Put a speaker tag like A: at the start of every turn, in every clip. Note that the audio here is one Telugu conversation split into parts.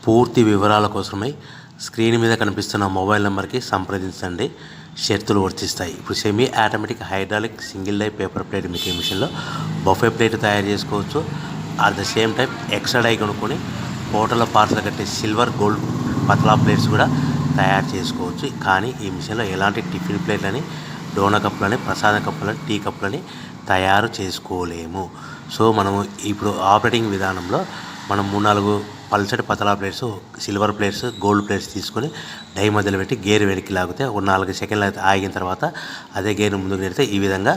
A: పూర్తి వివరాల కోసమై స్క్రీన్ మీద కనిపిస్తున్న మొబైల్ నెంబర్కి సంప్రదించండి. షరతులు వర్తిస్తాయి. ఇప్పుడు semi automatic hydraulic single die paper plate making మిషన్లో బఫే ప్లేట్ తయారు చేసుకోవచ్చు. At the same time extra die కొనుక్కొని హోటల్లో పార్సల్ కట్టే సిల్వర్ గోల్డ్ పతలా ప్లేట్స్ కూడా తయారు చేసుకోవచ్చు. కానీ ఈ మిషన్లో ఎలాంటి టిఫిన్ ప్లేట్లని, డోనా కప్పులని, ప్రసాద కప్పులని, టీ కప్పులని తయారు చేసుకోలేము. సో మనము ఇప్పుడు ఆపరేటింగ్ విధానంలో మనం 3-4 పల్చటి పతలా plates, silver plates, gold plates తీసుకొని డై మధ్యలో పెట్టి గేర్ వెనక్కి లాగితే ఒక 4 సెకండ్లు ఆగిన తర్వాత అదే గేర్ ముందుకు నెడితే ఈ విధంగా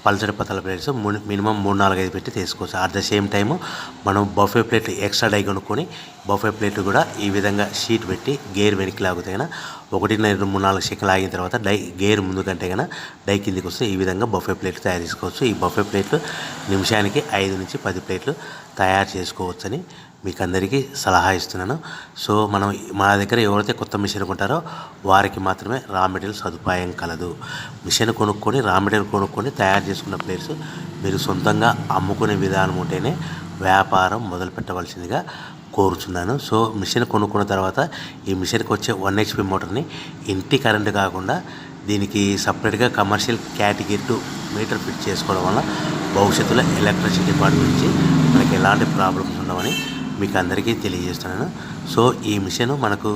A: పల్చటి పతలా ప్లేట్స్ మినిమం 3-4-5 పెట్టి తీసుకోవచ్చు. అట్ ద సేమ్ టైము మనం బఫే ప్లేట్ ఎక్స్ట్రా డై కొనుక్కొని బఫే ప్లేట్ కూడా ఈ విధంగా షీట్ పెట్టి గేర్ వెనక్కి లాగితే కన్నా 1-2-3-4 సెకండ్లు ఆగిన తర్వాత గేర్ ముందు కంటే కన్నా డై కిందికి వస్తే ఈ విధంగా బఫే ప్లేట్లు తయారు చేసుకోవచ్చు. ఈ బఫే ప్లేట్లు నిమిషానికి 5-10 ప్లేట్లు తయారు చేసుకోవచ్చని మీకు అందరికీ సలహా ఇస్తున్నాను. సో మనం మా దగ్గర ఎవరైతే కొత్త మిషన్ కొంటారో వారికి మాత్రమే రా మెటీరియల్ సదుపాయం కలదు. మిషన్ కొనుక్కొని రా మెటీరియల్ కొనుక్కొని తయారు చేసుకున్న ప్లేట్స్ మీరు సొంతంగా అమ్ముకునే విధానం ఉంటేనే వ్యాపారం మొదలు పెట్టవలసిందిగా కోరుచున్నాను. సో మిషన్ కొనుక్కున్న తర్వాత ఈ మిషన్కి వచ్చే 1 HP మోటార్ని ఇంటి కరెంటు కాకుండా దీనికి సపరేట్గా కమర్షియల్ కేటగిరీ 2 మీటర్ ఫిట్ చేసుకోవడం వల్ల భవిష్యత్తులో ఎలక్ట్రిసిటీ డిపార్ట్మెంట్ నుంచి మనకి ఎలాంటి ప్రాబ్లమ్స్ ఉండవని మీకు అందరికీ తెలియజేస్తున్నాను. సో ఈ మిషన్ మనకు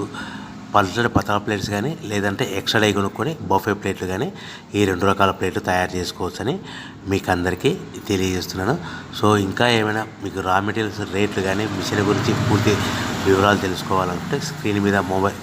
A: పల్చటి పతలా ప్లేట్స్ కానీ లేదంటే ఎక్స్ట్రా డై కొనుక్కొని బఫే ప్లేట్లు కానీ ఈ 2 రకాల ప్లేట్లు తయారు చేసుకోవచ్చని మీకు అందరికీ తెలియజేస్తున్నాను. సో ఇంకా ఏమైనా మీకు రా మెటీరియల్స్ రేట్లు కానీ మిషన్ గురించి పూర్తి వివరాలు తెలుసుకోవాలంటే స్క్రీన్ మీద మొబైల్